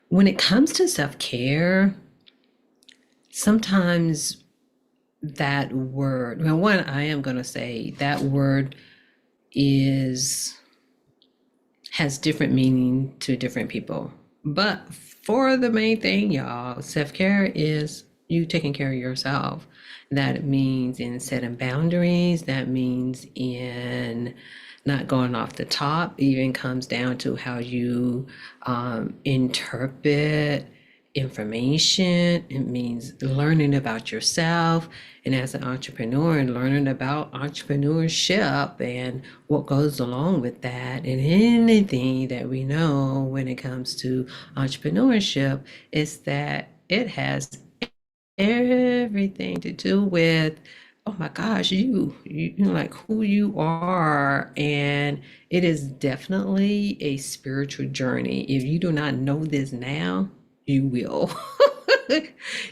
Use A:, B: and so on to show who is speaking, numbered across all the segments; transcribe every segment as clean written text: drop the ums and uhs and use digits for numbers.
A: When it comes to self-care, sometimes that word, well, one, I am going to say that word is has different meaning to different people. But for the main thing, y'all, self-care is you taking care of yourself. That means in setting boundaries, that means in not going off the top, even comes down to how you interpret information. It means learning about yourself. And as an entrepreneur, and learning about entrepreneurship and what goes along with that, and anything that we know when it comes to entrepreneurship is that it has everything to do with, oh my gosh, you know, like who you are. And it is definitely a spiritual journey. If you do not know this now, you will.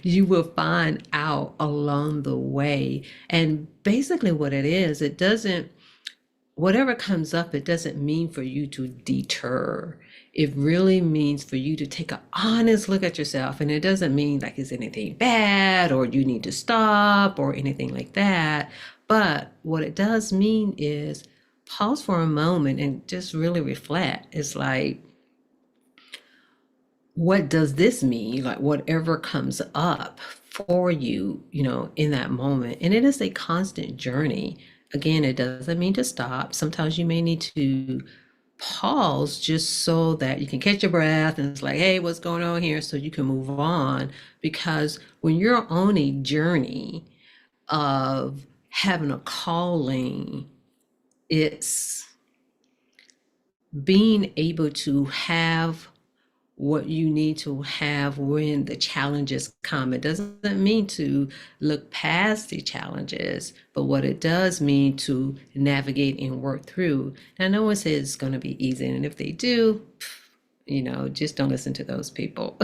A: You will find out along the way. And basically what it is, it doesn't, whatever comes up, it doesn't mean for you to deter. It really means for you to take an honest look at yourself. And it doesn't mean like it's anything bad or you need to stop or anything like that. But what it does mean is pause for a moment and just really reflect. It's like, what does this mean? Like whatever comes up for you, you know, in that moment. And it is a constant journey. Again, it doesn't mean to stop. Sometimes you may need to pause just so that you can catch your breath and it's like, hey, what's going on here? So you can move on. Because when you're on a journey of having a calling, it's being able to have what you need to have when the challenges come. It doesn't mean to look past the challenges, but what it does mean to navigate and work through. Now, no one says it's going to be easy, and if they do, you know, just don't listen to those people.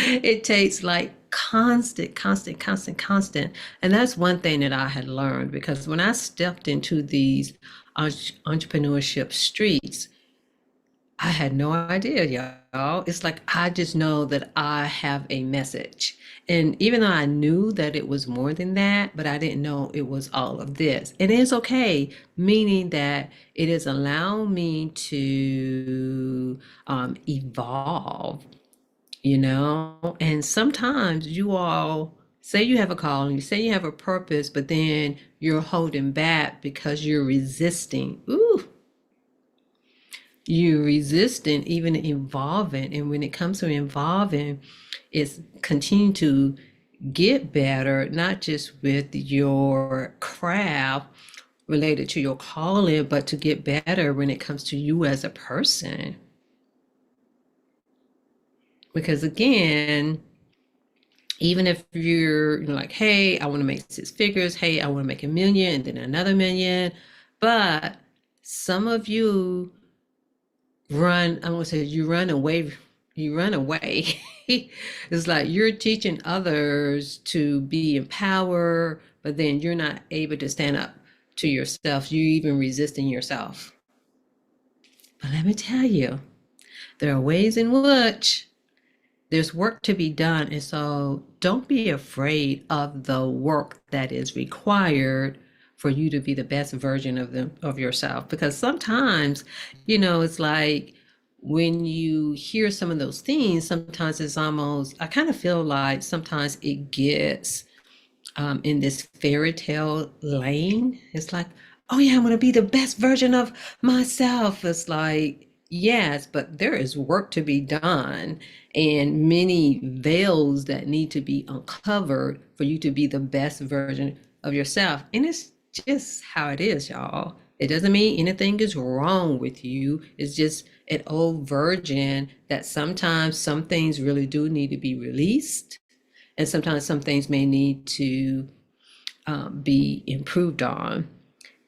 A: It takes like constant. And that's one thing that I had learned because when I stepped into these entrepreneurship streets, I had no idea, y'all. It's like I just know that I have a message. And even though I knew that it was more than that, but I didn't know it was all of this. And it's okay, meaning that it is allowing me to evolve, you know? And sometimes you all say you have a calling, you say you have a purpose, but then you're holding back because you're resisting. Ooh, you resistant even evolving. And when it comes to evolving, it's continue to get better, not just with your craft related to your calling, but to get better when it comes to you as a person. Because again, even if you're like, hey, I want to make six figures, hey, I want to make 1 million and then another million, but some of you run, I'm gonna say you run away. It's like you're teaching others to be empowered, but then you're not able to stand up to yourself. You're even resisting yourself. But let me tell you, there are ways in which there's work to be done. And so don't be afraid of the work that is required for you to be the best version of them of yourself. Because sometimes, you know, it's like when you hear some of those things, sometimes it's almost, I kind of feel like sometimes it gets in this fairy tale lane. It's like, oh yeah, I'm gonna be the best version of myself. It's like, yes, but there is work to be done and many veils that need to be uncovered for you to be the best version of yourself. And it's just how it is, y'all. It doesn't mean anything is wrong with you. It's just an old virgin that sometimes some things really do need to be released and sometimes some things may need to be improved on.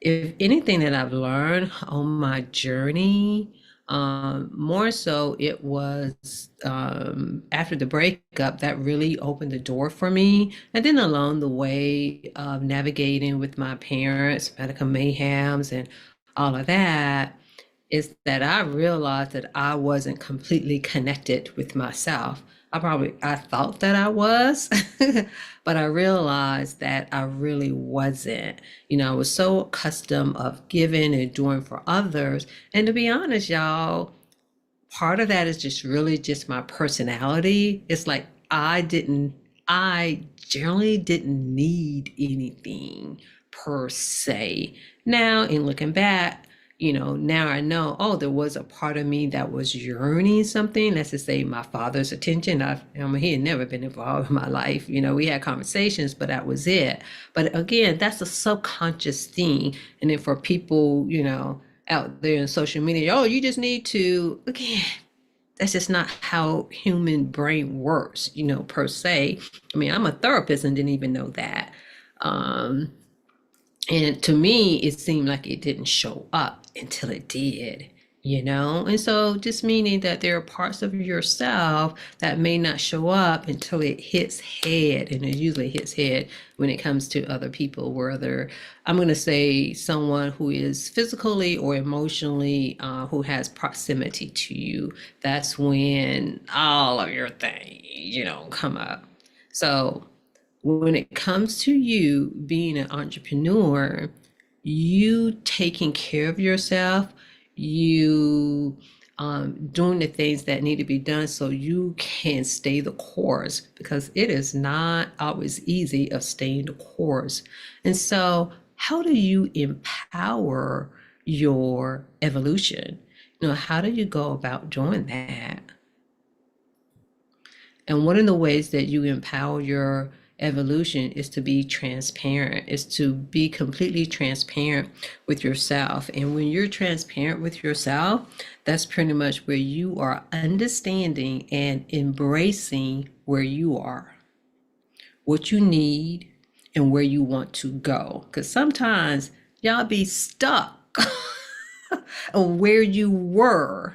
A: If anything that I've learned on my journey, more so it was after the breakup that really opened the door for me. And then along the way of navigating with my parents, medical mayhems, and all of that, is that I realized that I wasn't completely connected with myself. I thought that I was, but I realized that I really wasn't. I was so accustomed of giving and doing for others. And to be honest, y'all, part of that is just really just my personality. It's like I generally didn't need anything per se. Now, in looking back, now I know, oh, there was a part of me that was yearning something. Let's just say my father's attention. He had never been involved in my life. We had conversations, but that was it. But again, that's a subconscious thing. And then for people, out there in social media, oh, you just need to, again, that's just not how human brain works, per se. I mean, I'm a therapist and didn't even know that. Um, and to me, it seemed like it didn't show up until it did, And so just meaning that there are parts of yourself that may not show up until it hits head. And it usually hits head when it comes to other people, whether I'm going to say someone who is physically or emotionally, who has proximity to you. That's when all of your things, come up. So when it comes to you being an entrepreneur, you taking care of yourself, you doing the things that need to be done so you can stay the course, because it is not always easy of staying the course. And so how do you empower your evolution? How do you go about doing that? And one of the ways that you empower your evolution is to be transparent, is to be completely transparent with yourself. And when you're transparent with yourself, that's pretty much where you are understanding and embracing where you are, what you need, and where you want to go. Because sometimes y'all be stuck on where you were.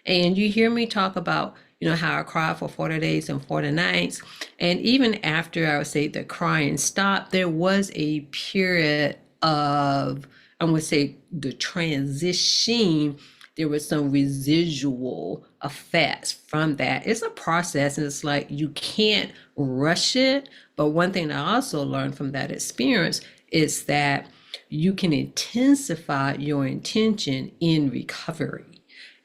A: And you hear me talk about, how I cried for 40 days and 40 nights. And even after I would say the crying stopped, there was a period of, I'm going to say, the transition. There was some residual effects from that. It's a process, and it's like you can't rush it. But one thing I also learned from that experience is that you can intensify your intention in recovery.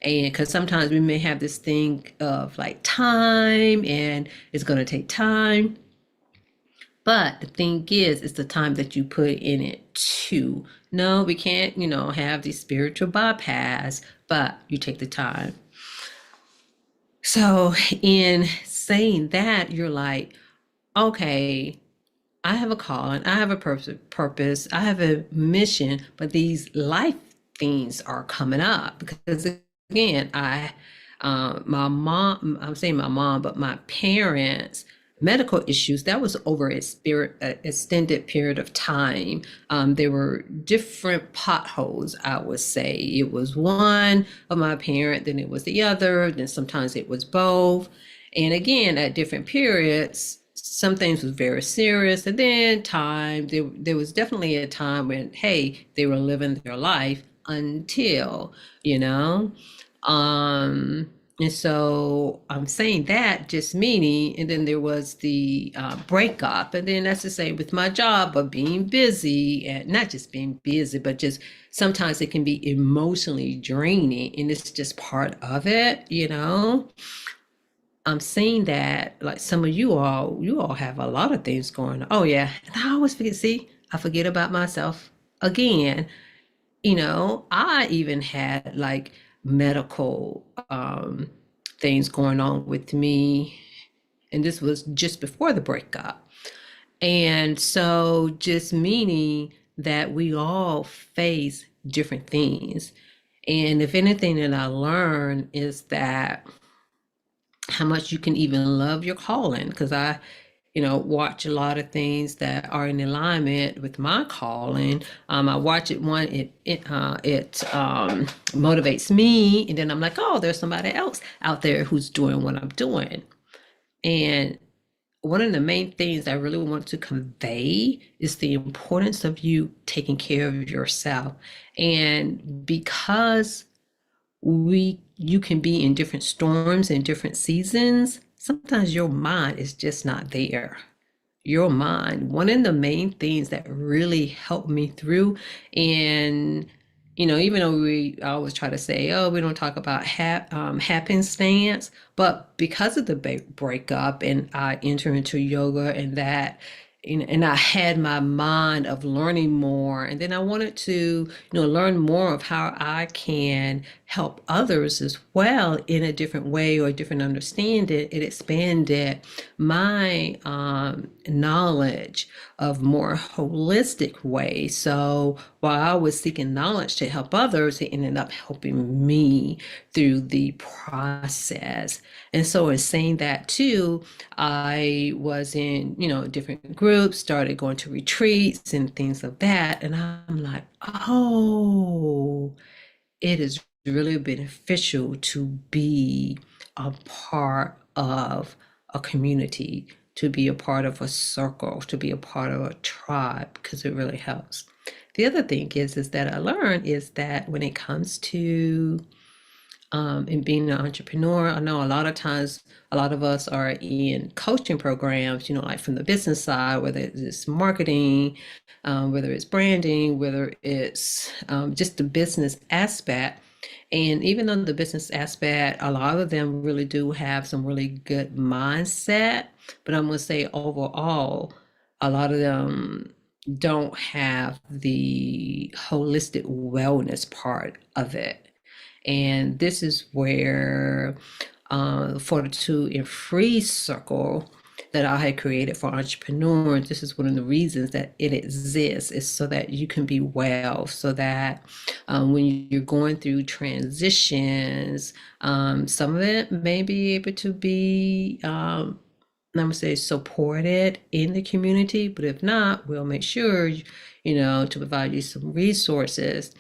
A: And because sometimes we may have this thing of like time, and it's going to take time. But the thing is, it's the time that you put in it too. No, we can't, have the spiritual bypass, but you take the time. So in saying that, you're like, okay, I have a calling, I have a purpose, I have a mission, but these life things are coming up because again, my mom, I'm saying my mom, but my parents' medical issues, that was over a extended period of time. There were different potholes, I would say. It was one of my parent, then it was the other, then sometimes it was both. And again, at different periods, some things was very serious, and then there was definitely a time when, hey, they were living their life until, and so I'm saying that just meaning, and then there was the breakup, and then that's to say with my job of being busy, and not just being busy, but just sometimes it can be emotionally draining, and it's just part of it, I'm saying that like some of you all have a lot of things going on. Oh yeah, and I always forget. See, I forget about myself again. I even had like medical things going on with me, and this was just before the breakup. And so just meaning that we all face different things. And if anything that I learned is that how much you can even love your calling, because I watch a lot of things that are in alignment with my calling. I watch it, it motivates me, and then I'm like, oh, there's somebody else out there who's doing what I'm doing. And one of the main things I really want to convey is the importance of you taking care of yourself. And because you can be in different storms and different seasons. Sometimes your mind is just not there. Your mind, one of the main things that really helped me through, and even though we always try to say, oh, we don't talk about happenstance, but because of the breakup, and I enter into yoga and that, and I had my mind of learning more, and then I wanted to, learn more of how I can help others as well in a different way or a different understanding. It expanded my knowledge of more holistic ways. So while I was seeking knowledge to help others, it ended up helping me through the process. And so in saying that too, I was in, different groups, started going to retreats and things of that. And I'm like, oh, it is really beneficial to be a part of a community, to be a part of a circle, to be a part of a tribe, because it really helps. The other thing is that I learned is that when it comes to in being an entrepreneur, I know a lot of times, a lot of us are in coaching programs, like from the business side, whether it's marketing, whether it's branding, whether it's just the business aspect. And even though the business aspect, a lot of them really do have some really good mindset, but I'm going to say overall, a lot of them don't have the holistic wellness part of it. And this is where Fortitude and Free Circle that I had created for entrepreneurs, this is one of the reasons that it exists, is so that you can be well, so that when you're going through transitions, some of it may be able to be I'm gonna say supported in the community, but if not, we'll make sure, to provide you some resources.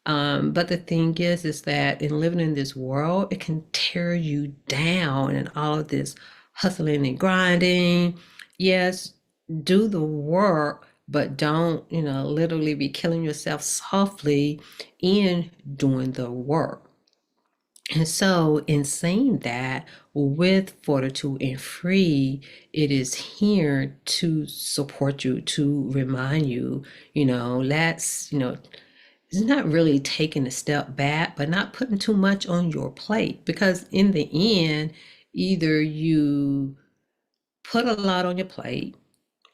A: But the thing is that in living in this world, it can tear you down, and all of this hustling and grinding. Yes, do the work, but don't, literally be killing yourself softly in doing the work. And so, in saying that, with Fortitude and Free, it is here to support you, to remind you, it's not really taking a step back, but not putting too much on your plate. Because in the end, either you put a lot on your plate,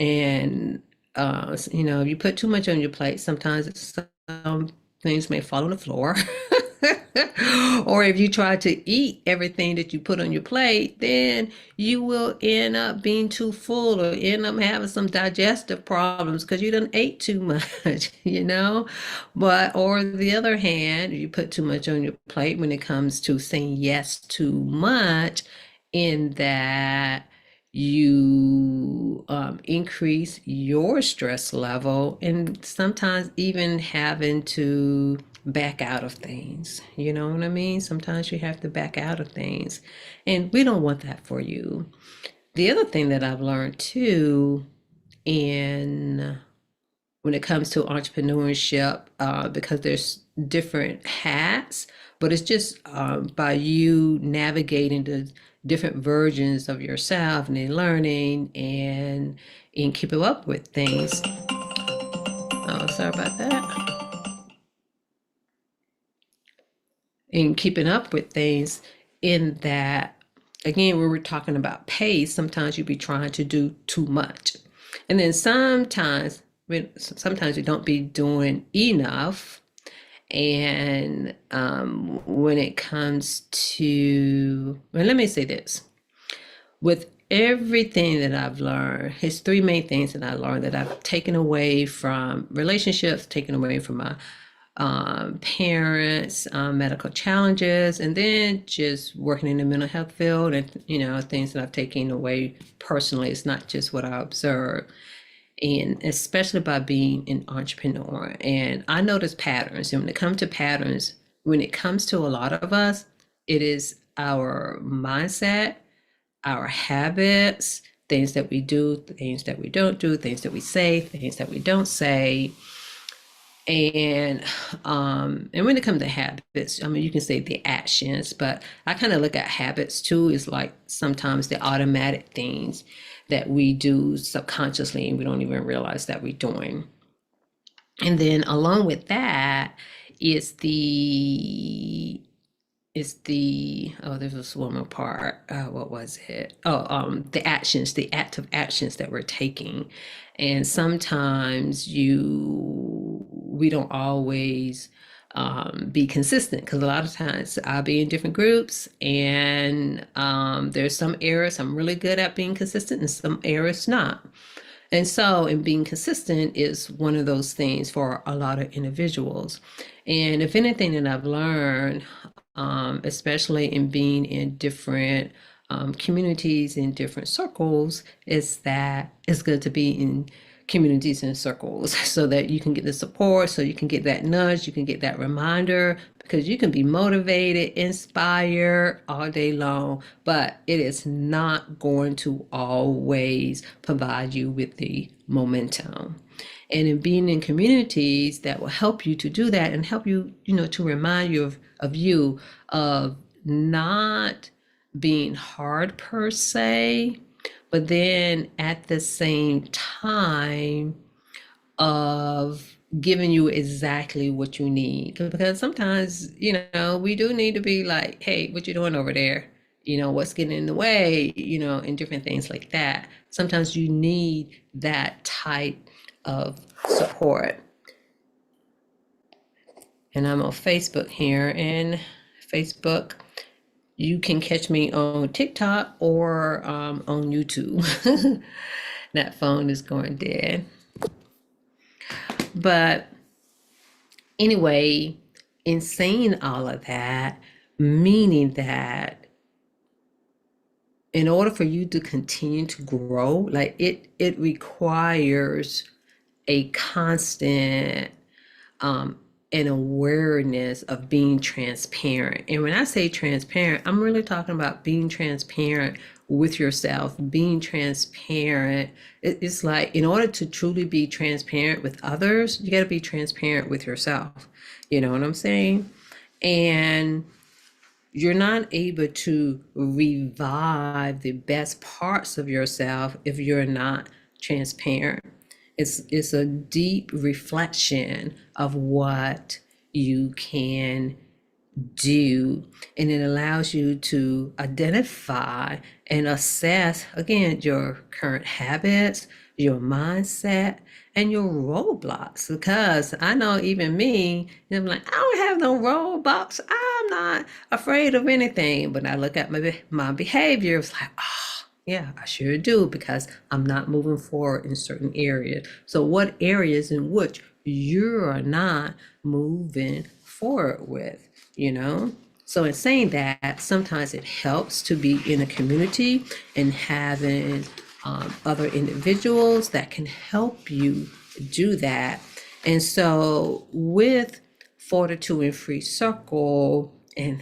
A: and if you put too much on your plate, sometimes some things may fall on the floor. Or if you try to eat everything that you put on your plate, then you will end up being too full or end up having some digestive problems because you done ate too much, But, or the other hand, you put too much on your plate when it comes to saying yes too much, in that you increase your stress level, and sometimes even having to back out of things. You know what I mean? Sometimes you have to back out of things, and we don't want that for you. The other thing that I've learned too, in when it comes to entrepreneurship, because there's different hats, but it's just by you navigating the different versions of yourself and then learning and keeping up with things. Oh, sorry about that. And keeping up with things, in that, again, when we're talking about pace, sometimes you be trying to do too much. And then sometimes you don't be doing enough. And when it comes to, well, let me say this. With everything that I've learned, it's three main things that I learned that I've taken away from relationships, taken away from my parents, medical challenges, and then just working in the mental health field, and things that I've taken away personally. It's not just what I observe, and especially by being an entrepreneur. And I notice patterns, and when it comes to patterns, when it comes to a lot of us, it is our mindset, our habits, things that we do, things that we don't do, things that we say, things that we don't say. And when it comes to habits, I mean, you can say the actions, but I kind of look at habits too. Is like sometimes the automatic things that we do subconsciously and we don't even realize that we're doing. And then along with that is the oh, there's this one more part. What was it? The actions, the active actions that we're taking. And sometimes we don't always be consistent, because a lot of times I'll be in different groups, and there's some areas I'm really good at being consistent and some areas not. And so, in being consistent is one of those things for a lot of individuals. And if anything that I've learned, especially in being in different communities, in different circles, is that it's good to be in communities and circles so that you can get the support, so you can get that nudge, you can get that reminder, because you can be motivated, inspired all day long, but it is not going to always provide you with the momentum. And in being in communities that will help you to do that and help you, to remind you of not being hard per se, but then at the same time of giving you exactly what you need. Because sometimes, we do need to be like, hey, what you doing over there? What's getting in the way, and different things like that. Sometimes you need that type of support. And I'm on Facebook here, and Facebook, you can catch me on TikTok or on YouTube. That phone is going dead. But anyway, in saying all of that, meaning that in order for you to continue to grow, like it requires a constant an awareness of being transparent. And when I say transparent, I'm really talking about being transparent with yourself, being transparent. It's like, in order to truly be transparent with others, you got to be transparent with yourself. You know what I'm saying? And you're not able to revive the best parts of yourself if you're not transparent. It's a deep reflection of what you can do, and it allows you to identify and assess, again, your current habits, your mindset, and your roadblocks. Because I know even me, I'm like, I don't have no roadblocks. I'm not afraid of anything. But I look at my behavior, it's like, oh, yeah, I sure do, because I'm not moving forward in certain areas. So what areas in which you are not moving forward with, So in saying that, sometimes it helps to be in a community and having other individuals that can help you do that. And so with Fortitude and Free Circle, and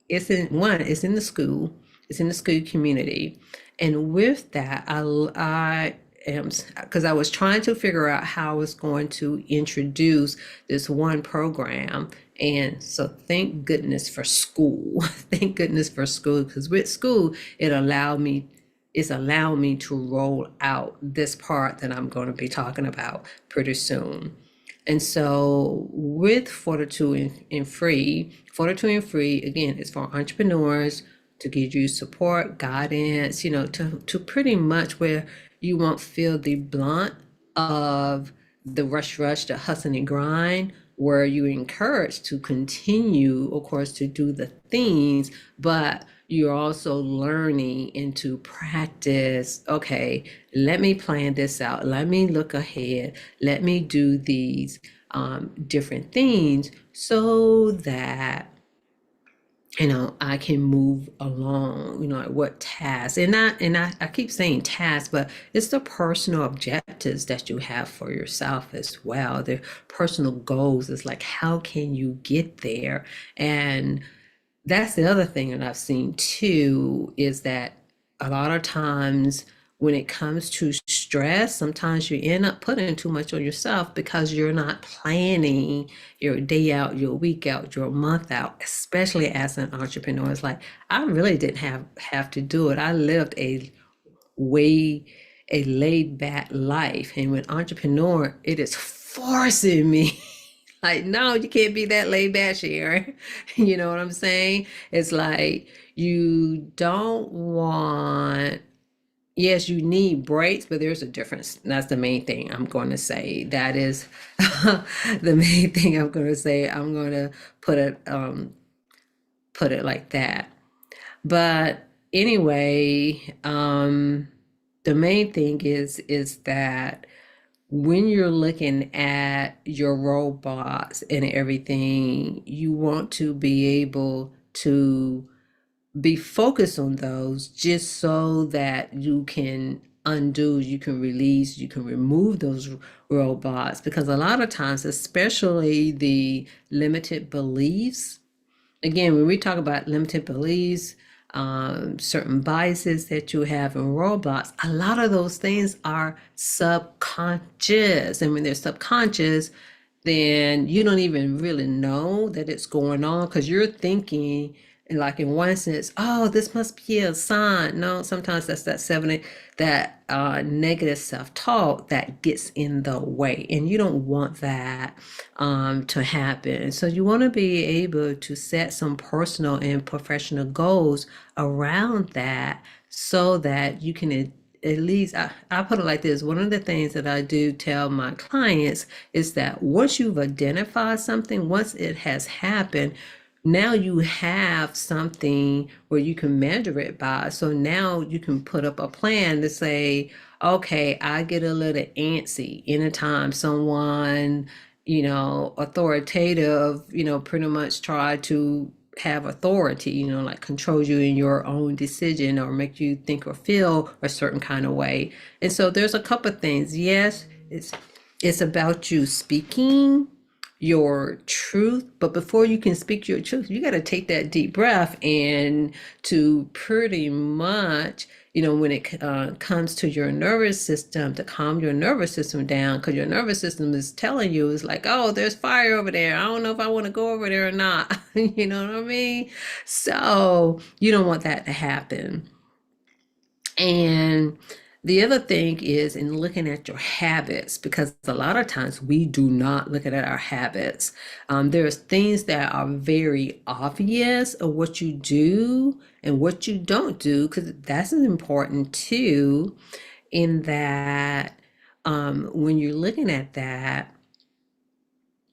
A: it's in the school, it's in the school community. And with that, I am, because I was trying to figure out how I was going to introduce this one program. And so thank goodness for school. Thank goodness for school, because with school, it's allowed me to roll out this part that I'm going to be talking about pretty soon. And so with Fortitude and Free, again, is for entrepreneurs, to give you support, guidance, to pretty much where you won't feel the blunt of the rush, the hustle and grind, where you're encouraged to continue, of course, to do the things, but you're also learning into practice. Okay, let me plan this out. Let me look ahead. Let me do these different things so that I can move along, at what tasks. I keep saying tasks, but it's the personal objectives that you have for yourself as well. The personal goals is like, how can you get there? And that's the other thing that I've seen too, is that a lot of times when it comes to stress, sometimes you end up putting too much on yourself because you're not planning your day out, your week out, your month out, especially as an entrepreneur. It's like I really didn't have to do it. I lived way a laid back life. And when entrepreneur, it is forcing me. Like, no, you can't be that laid back, Sharon. You know what I'm saying? It's like you don't want, yes, you need breaks, but there's a difference. That's the main thing I'm going to say. That is the main thing I'm going to say. I'm going to put it put it like that. But anyway, the main thing is that when you're looking at your robots and everything, you want to be able to be focused on those just so that you can undo, you can release, you can remove those robots. Because a lot of times, especially the limited beliefs, again, when we talk about limited beliefs, certain biases that you have in robots, a lot of those things are subconscious. And when they're subconscious, then you don't even really know that it's going on because you're thinking, like in one sense, oh, this must be a sign. No, sometimes that's that 70, that negative self-talk that gets in the way, and you don't want that to happen. So you want to be able to set some personal and professional goals around that so that you can at least, I put it like this. One of the things that I do tell my clients is that once you've identified something, once it has happened, now you have something where you can measure it by. So now you can put up a plan to say, okay, I get a little antsy anytime someone, authoritative, pretty much try to have authority, like control you in your own decision or make you think or feel a certain kind of way. And so there's a couple of things. Yes, it's about you speaking your truth, but before you can speak your truth, you got to take that deep breath and to pretty much, when it comes to your nervous system, to calm your nervous system down, because your nervous system is telling you, it's like, oh, there's fire over there. I don't know if I want to go over there or not. You know what I mean? So you don't want that to happen. And the other thing is in looking at your habits, because a lot of times we do not look at our habits. There's things that are very obvious of what you do and what you don't do, because that's important too, in that when you're looking at that,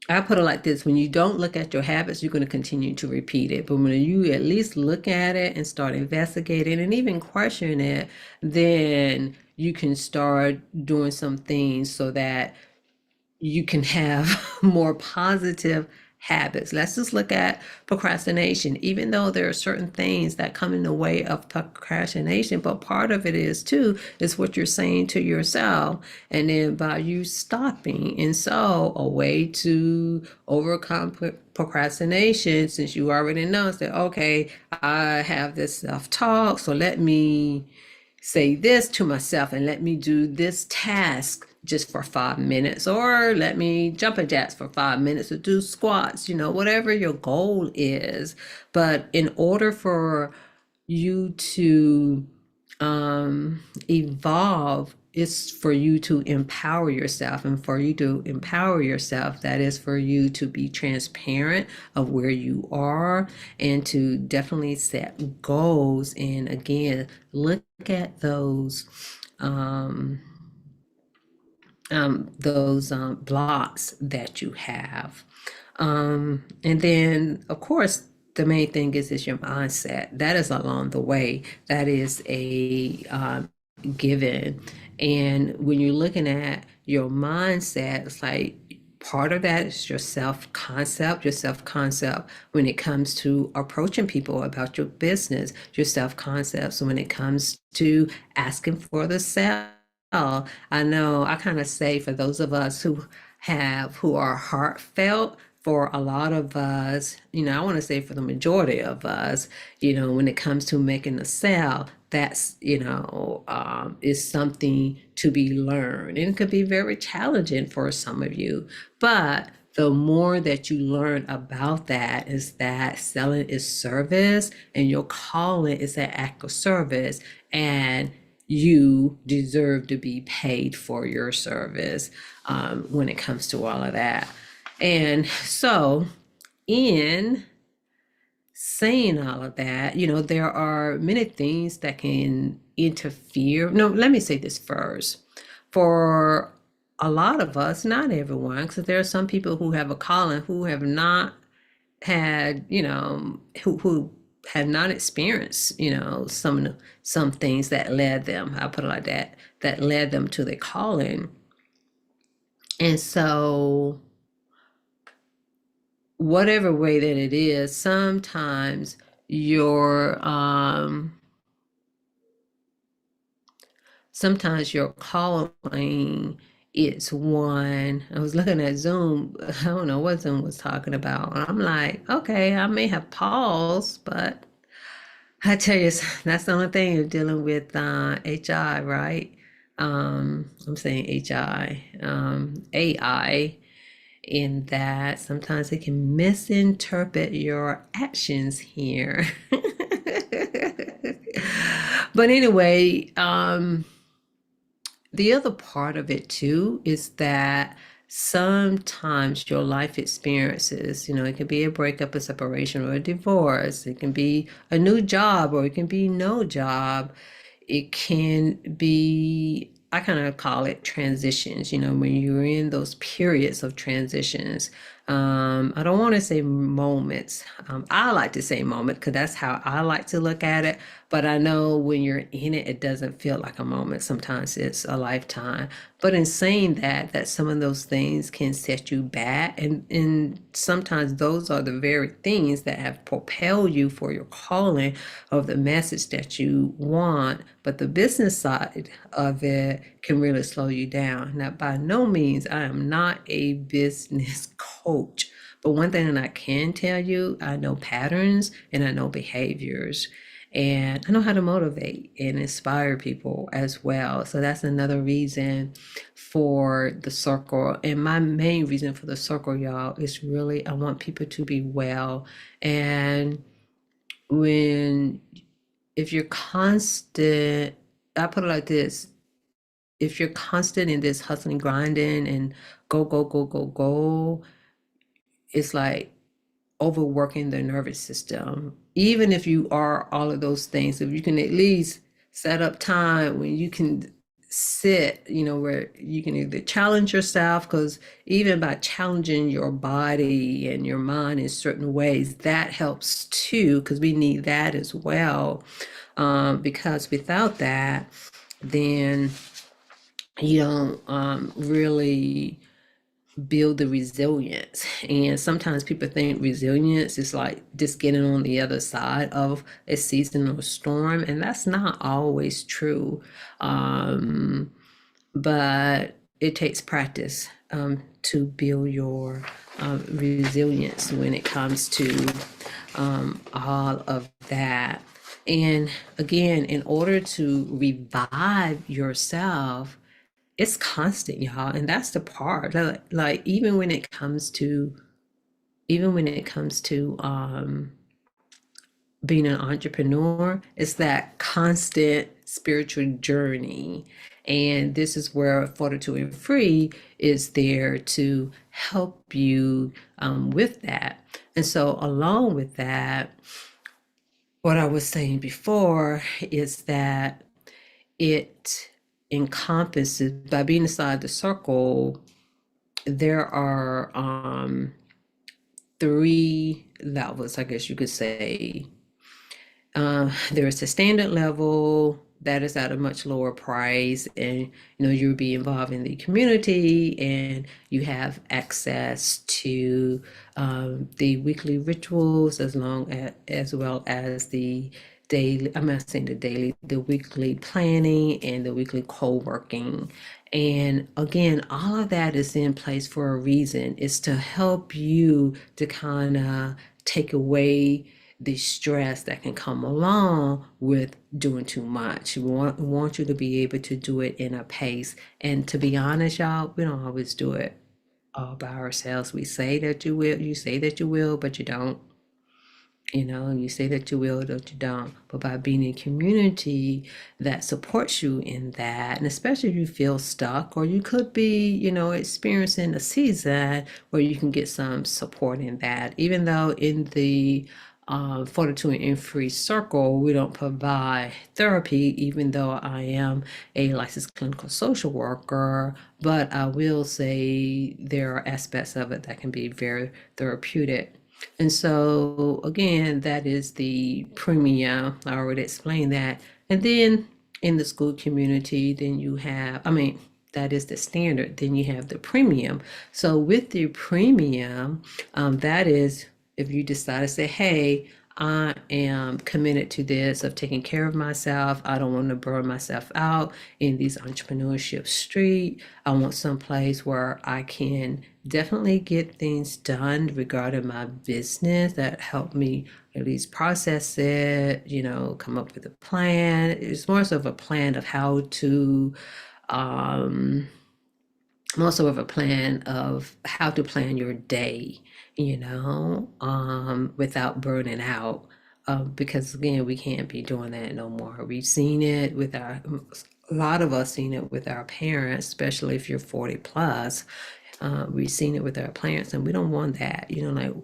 A: I put it like this: when you don't look at your habits, you're going to continue to repeat it. But when you at least look at it and start investigating and even questioning it, then you can start doing some things so that you can have more positive habits. Let's just look at procrastination. Even though there are certain things that come in the way of procrastination, but part of it is too, is what you're saying to yourself. And then by you stopping. And so a way to overcome procrastination, since you already know that, okay, I have this self-talk, so let me say this to myself and let me do this task just for 5 minutes, or let me jumping jacks for 5 minutes or do squats, whatever your goal is. But in order for you to evolve, is for you to empower yourself. And for you to empower yourself, that is for you to be transparent of where you are and to definitely set goals. And again, look at those blocks that you have. And then, of course, the main thing is your mindset. That is along the way. That is a given. And when you're looking at your mindset, it's like part of that is your self-concept when it comes to approaching people about your business, your self-concept. So when it comes to asking for the sale, I know I kind of say, for those of us who are heartfelt, for a lot of us, I want to say for the majority of us, when it comes to making a sale, that's, is something to be learned. And it could be very challenging for some of you. But the more that you learn about that is that selling is service and your calling is an act of service. And you deserve to be paid for your service when it comes to all of that. And so, in saying all of that, there are many things that can interfere. No, let me say this first. For a lot of us, not everyone, because there are some people who have a calling who have not had, who have not experienced, some things that led them, I'll put it like that led them to their calling. And so whatever way that it is, sometimes your calling is one. I was looking at Zoom. I don't know what Zoom was talking about. I'm like, okay, I may have paused, but I tell you, that's the only thing you're dealing with HI, right? I'm saying HI, AI, in that sometimes it can misinterpret your actions here. But anyway, the other part of it too is that sometimes your life experiences, it can be a breakup, a separation, or a divorce. It can be a new job, or it can be no job. It can be, I kind of call it transitions, when you're in those periods of transitions. I don't want to say moments. I like to say moment because that's how I like to look at it. But I know when you're in it, it doesn't feel like a moment. Sometimes it's a lifetime. But in saying that some of those things can set you back. And sometimes those are the very things that have propelled you for your calling of the message that you want. But the business side of it can really slow you down. Now, by no means, I am not a business coach. But one thing that I can tell you, I know patterns and I know behaviors. And I know how to motivate and inspire people as well. So that's another reason for the circle. And my main reason for the circle, y'all, is really I want people to be well. And if you're constant, I put it like this, if you're constant in this hustling, grinding, and go, go, go, go, go, it's like overworking the nervous system. Even if you are all of those things, if you can at least set up time when you can sit, where you can either challenge yourself, because even by challenging your body and your mind in certain ways, that helps too, because we need that as well. Because without that, then you don't really build the resilience. And sometimes people think resilience is like just getting on the other side of a seasonal storm, and that's not always true. But it takes practice to build your resilience when it comes to all of that. And again, in order to revive yourself, it's constant, y'all. And that's the part. Like even when it comes to being an entrepreneur, it's that constant spiritual journey. And this is where Fortitude and Free is there to help you with that. And so along with that, what I was saying before is that it encompasses, by being inside the circle, there are 3 levels, I guess you could say. There is a standard level that is at a much lower price, and you'll be involved in the community, and you have access to the weekly rituals, as well as the daily, I'm not saying the daily, the weekly planning and the weekly co-working. And again, all of that is in place for a reason. It's to help you to kind of take away the stress that can come along with doing too much. We want you to be able to do it in a pace. And to be honest, y'all, we don't always do it all by ourselves. We say that you will, you say that you will, but you don't. You say that you will, but you don't. But by being in community that supports you in that, and especially if you feel stuck, or you could be, experiencing a season where you can get some support in that. Even though in the Fortitude and Free Circle, we don't provide therapy, even though I am a licensed clinical social worker, but I will say there are aspects of it that can be very therapeutic. And so, again, that is the premium. I already explained that. And then in the school community, then you have, that is the standard. Then you have the premium. So, with the premium, that is if you decide to say, hey, I am committed to this of taking care of myself. I don't want to burn myself out in these entrepreneurship street. I want some place where I can definitely get things done regarding my business that help me at least process it, come up with a plan. It's more so of a plan of how to um more so of a plan of how to plan your day, without burning out. Because again, we can't be doing that no more. We've seen it with a lot of us seen it with our parents, especially if you're 40 plus. We've seen it with our parents, and we don't want that. Like,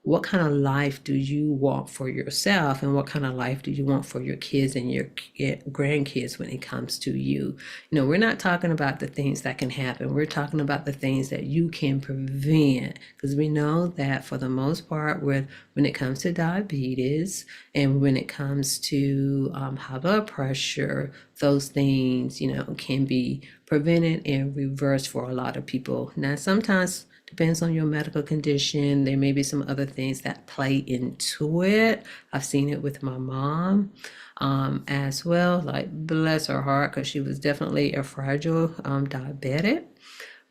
A: what kind of life do you want for yourself, and what kind of life do you want for your kids and your grandkids when it comes to you? We're not talking about the things that can happen. We're talking about the things that you can prevent, because we know that for the most part, when it comes to diabetes and when it comes to high blood pressure, those things, can be prevented and reversed for a lot of people. Now, sometimes depends on your medical condition. There may be some other things that play into it. I've seen it with my mom as well. Like, bless her heart, because she was definitely a fragile diabetic.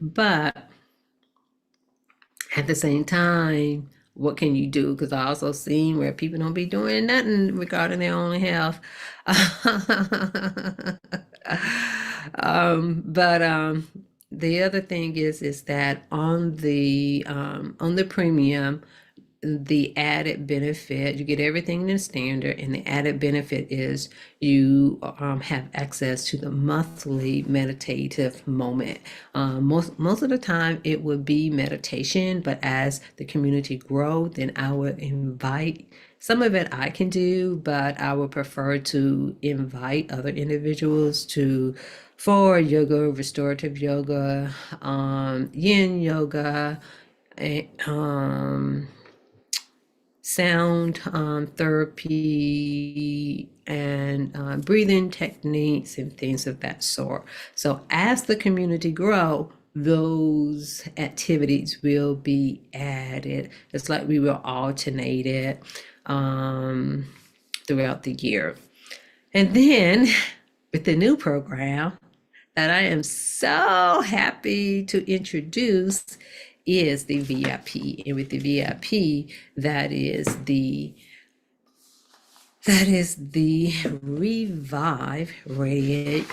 A: But at the same time, what can you do? Because I also seen where people don't be doing nothing regarding their own health. But the other thing is that on the premium, the added benefit, you get everything in the standard, and the added benefit is you have access to the monthly meditative moment. Most of the time it would be meditation, but as the community grow, then I would invite, some of it I can do, but I would prefer to invite other individuals for yoga, restorative yoga, yin yoga, and, sound therapy, and breathing techniques and things of that sort. So as the community grow, those activities will be added. It's like we will alternate it throughout the year. And then with the new program that I am so happy to introduce is the VIP. And with the VIP, that is the revive, radiate,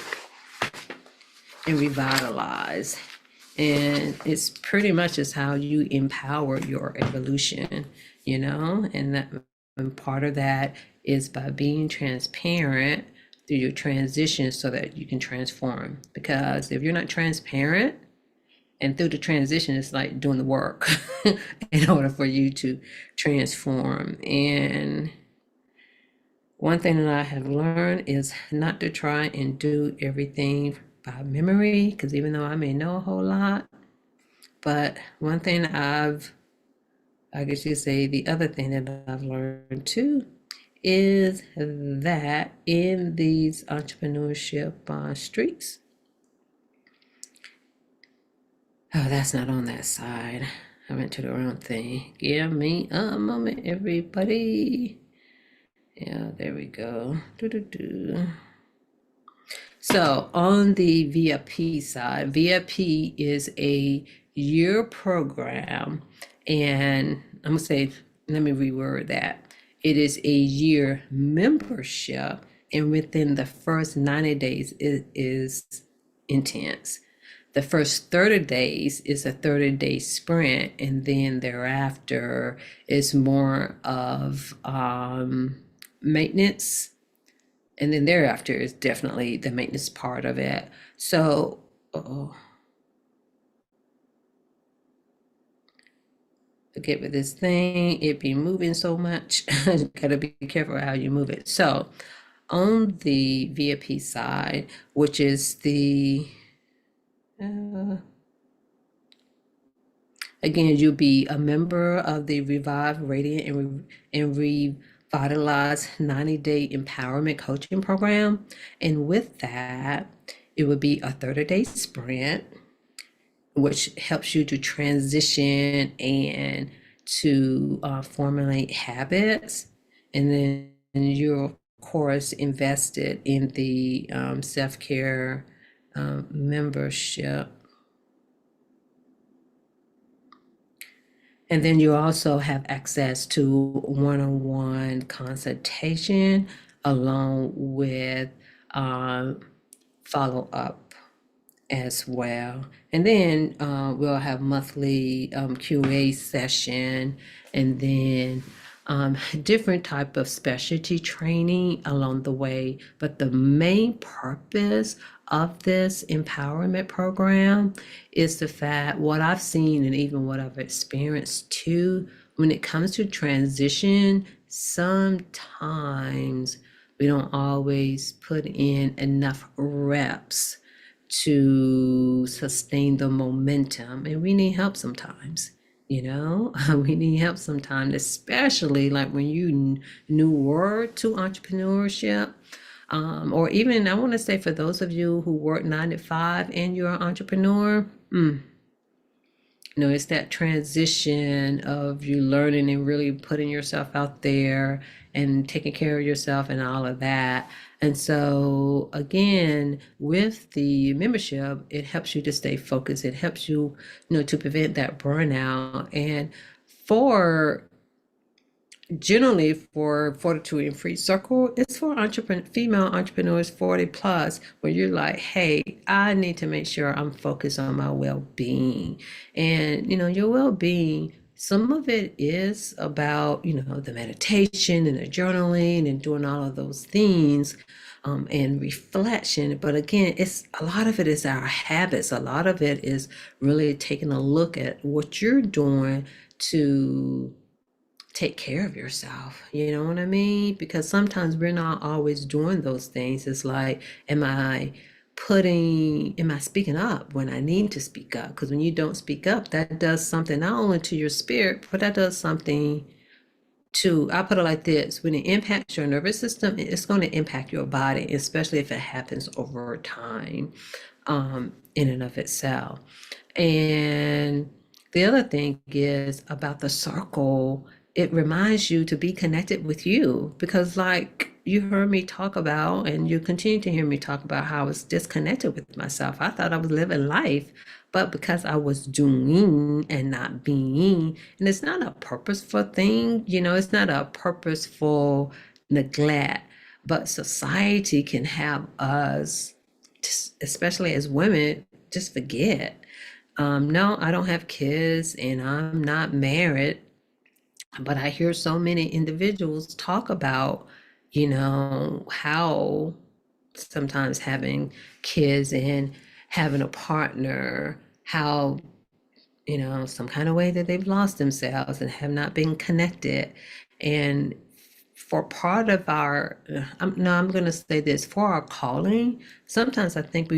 A: and revitalize. And it's pretty much is how you empower your evolution, and part of that is by being transparent through your transition so that you can transform. Because if you're not transparent, and through the transition, it's like doing the work in order for you to transform. And one thing that I have learned is not to try and do everything by memory, because even though I may know a whole lot, but one thing I guess you say, the other thing that I've learned too is that in these entrepreneurship streets, oh, that's not on that side. I went to the wrong thing. Give me a moment, everybody. Yeah, there we go. Doo-doo-doo. So on the VIP side, VIP is a year program, and I'm gonna say, let me reword that. It is a year membership, and within the first 90 days, it is intense. The first 30 days is a 30-day sprint, and then thereafter is more of maintenance, and then thereafter is definitely the maintenance part of it. So, oh, forget with this thing, it be moving so much. Gotta be careful how you move it. So, on the VIP side, which is the uh, again, you'll be a member of the Revive, Radiant, and Revitalize 90-day empowerment coaching program. And with that, it would be a 30-day sprint, which helps you to transition and to formulate habits. And then you're, of course, invested in the self care membership. And then you also have access to one-on-one consultation along with follow up as well. And then we'll have monthly QA session, and then different type of specialty training along the way. But the main purpose of this empowerment program is the fact what I've seen and even what I've experienced too, when it comes to transition, sometimes we don't always put in enough reps to sustain the momentum, and we need help sometimes. We need help sometimes, especially like when you newer to entrepreneurship, or even I want to say for those of you who work 9 to 5 and you're an entrepreneur. It's that transition of you learning and really putting yourself out there and taking care of yourself and all of that. And so, again, with the membership, it helps you to stay focused. It helps you, to prevent that burnout. And for generally for Fortitude and Free Circle, it's for female entrepreneurs 40 plus, where you're like, hey, I need to make sure I'm focused on my well-being. And your well-being, some of it is about the meditation and the journaling and doing all of those things, and reflection. But again, it's a lot of it is our habits. A lot of it is really taking a look at what you're doing to take care of yourself. You know what I mean? Because sometimes we're not always doing those things. It's like, am I speaking up when I need to speak up? Because when you don't speak up, that does something not only to your spirit, but that does something to, I'll put it like this: when it impacts your nervous system, it's going to impact your body, especially if it happens over time, in and of itself. And the other thing is about the circle. It reminds you to be connected with you, because like you heard me talk about, and you continue to hear me talk about how I was disconnected with myself. I thought I was living life, but because I was doing and not being, and it's not a purposeful thing, it's not a purposeful neglect, but society can have us, especially as women, just forget. No, I don't have kids and I'm not married, but I hear so many individuals talk about, how sometimes having kids and having a partner, how, some kind of way that they've lost themselves and have not been connected. And for part of our, I'm going to say this, for our calling, sometimes I think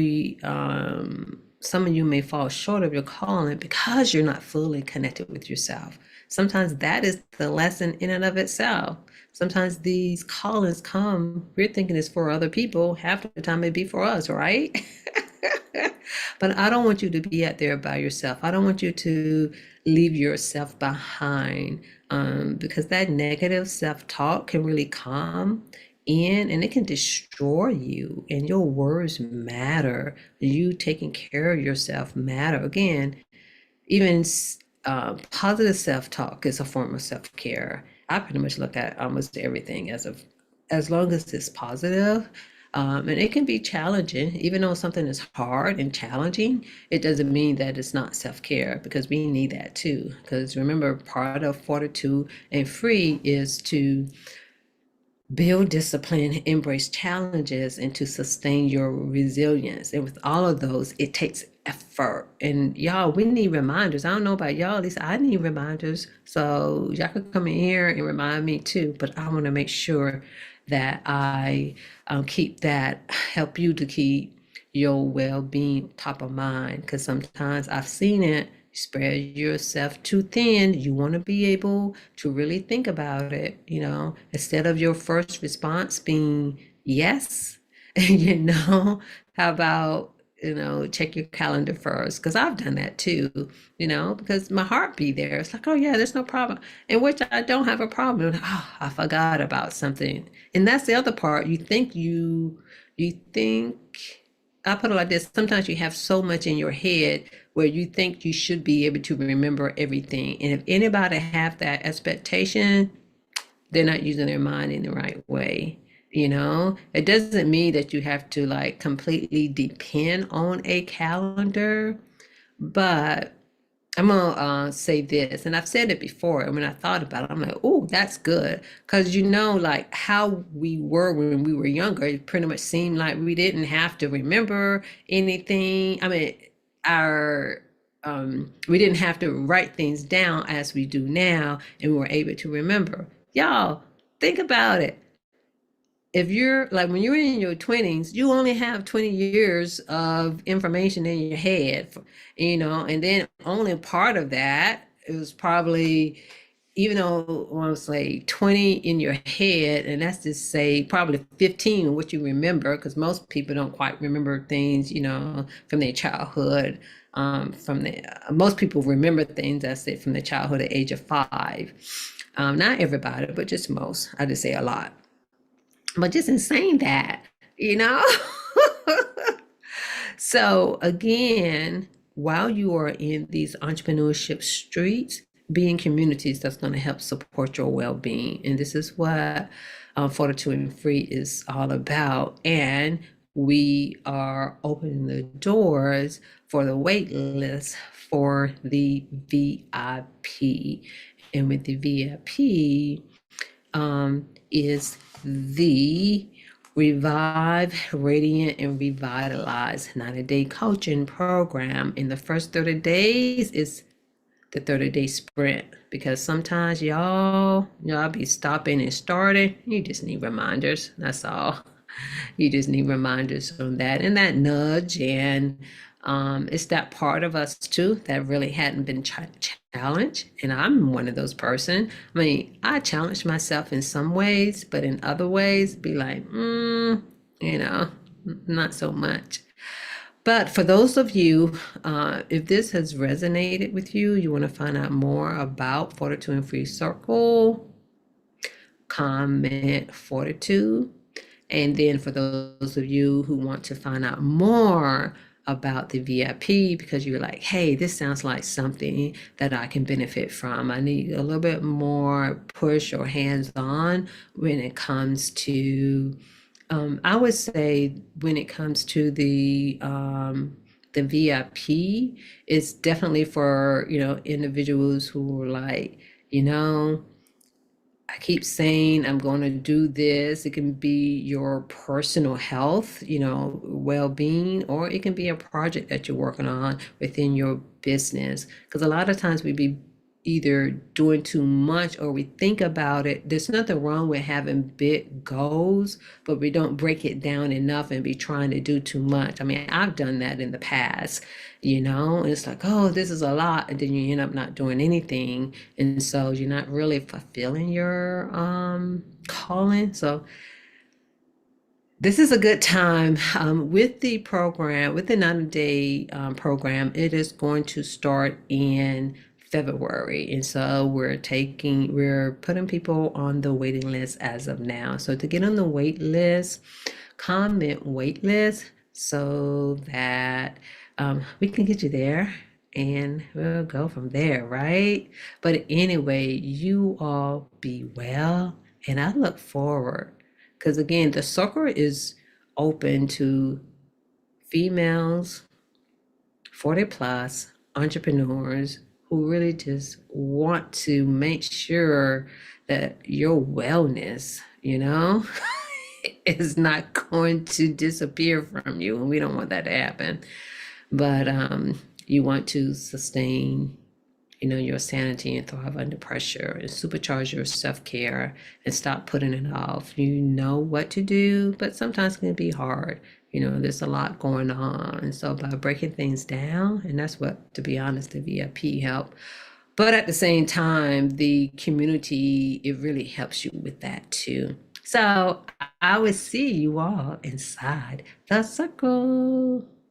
A: some of you may fall short of your calling because you're not fully connected with yourself. Sometimes that is the lesson in and of itself. Sometimes these callings come, we're thinking it's for other people. Half the time it'd be for us, right? But I don't want you to be out there by yourself. I don't want you to leave yourself behind. because that negative self-talk can really come in and it can destroy you, and your words matter. You taking care of yourself matter. Again, even positive self-talk is a form of self-care. I pretty much look at almost everything as long as it's positive. And it can be challenging, even though something is hard and challenging, it doesn't mean that it's not self-care, because we need that too. Because remember, part of fortitude and free is to build discipline, embrace challenges, and to sustain your resilience. And with all of those, it takes effort. And y'all, we need reminders. I don't know about y'all, at least I need reminders. So y'all can come in here and remind me too. But I want to make sure that I keep that, help you to keep your well-being top of mind. Because sometimes I've seen it, spread yourself too thin. You want to be able to really think about it, instead of your first response being yes, how about, check your calendar first, because I've done that too, because my heart be there. It's like, oh yeah, there's no problem, in which I don't have a problem. Oh, I forgot about something. And that's the other part. You think, I put it like this: sometimes you have so much in your head where you think you should be able to remember everything. And if anybody have that expectation, they're not using their mind in the right way. It doesn't mean that you have to like completely depend on a calendar, but I'm gonna say this, and I've said it before. And when I thought about it, I'm like, oh, that's good, because like how we were when we were younger, it pretty much seemed like we didn't have to remember anything. I mean, our we didn't have to write things down as we do now, and we were able to remember. Y'all, think about it. If you're like, when you're in your 20s, you only have 20 years of information in your head, and then only part of that, it was probably, even though I want to say 20 in your head, and that's to say probably 15 what you remember, because most people don't quite remember things, from their childhood. Most people remember things, I said, from the childhood at age of 5. Not everybody, but just most. I just say a lot. But just in saying that, you know? So again, while you are in these entrepreneurship streets, be in communities that's going to help support your well-being. And this is what Fortitude and Free is all about. And we are opening the doors for the wait list for the VIP. And with the VIP, is the Revive, Radiant, and Revitalize 90-day coaching program. In the first 30 days is the 30-day sprint, because sometimes y'all be stopping and starting. You just need reminders. That's all. You just need reminders on that, and that nudge. And it's that part of us too that really hadn't been challenged. And I'm one of those person. I mean, I challenge myself in some ways, but in other ways be like, not so much. But for those of you, if this has resonated with you, you want to find out more about Fortitude and Free Circle, comment Fortitude. And then for those of you who want to find out more about the VIP, because you're like, hey, this sounds like something that I can benefit from. I need a little bit more push or hands-on when it comes to, I would say when it comes to the VIP, it's definitely for, individuals who are like, I keep saying I'm going to do this. It can be your personal health, well-being, or it can be a project that you're working on within your business. Because a lot of times we be either doing too much, or we think about it. There's nothing wrong with having big goals, but we don't break it down enough and be trying to do too much. I mean, I've done that in the past, and it's like, oh, this is a lot, and then you end up not doing anything. And so you're not really fulfilling your calling. So this is a good time with the program, with the 90-day program. It is going to start in February. And so we're putting people on the waiting list as of now. So to get on the wait list, comment wait list so that we can get you there and we'll go from there, right? But anyway, you all be well. And I look forward because again, the circle is open to females, 40 plus entrepreneurs who really just want to make sure that your wellness, is not going to disappear from you. And we don't want that to happen. But you want to sustain, your sanity and thrive under pressure and supercharge your self-care and stop putting it off. You know what to do, but sometimes it can be hard. There's a lot going on. And so by breaking things down, and that's what, to be honest, the VIP help. But at the same time, the community, it really helps you with that too. So I will see you all inside the circle.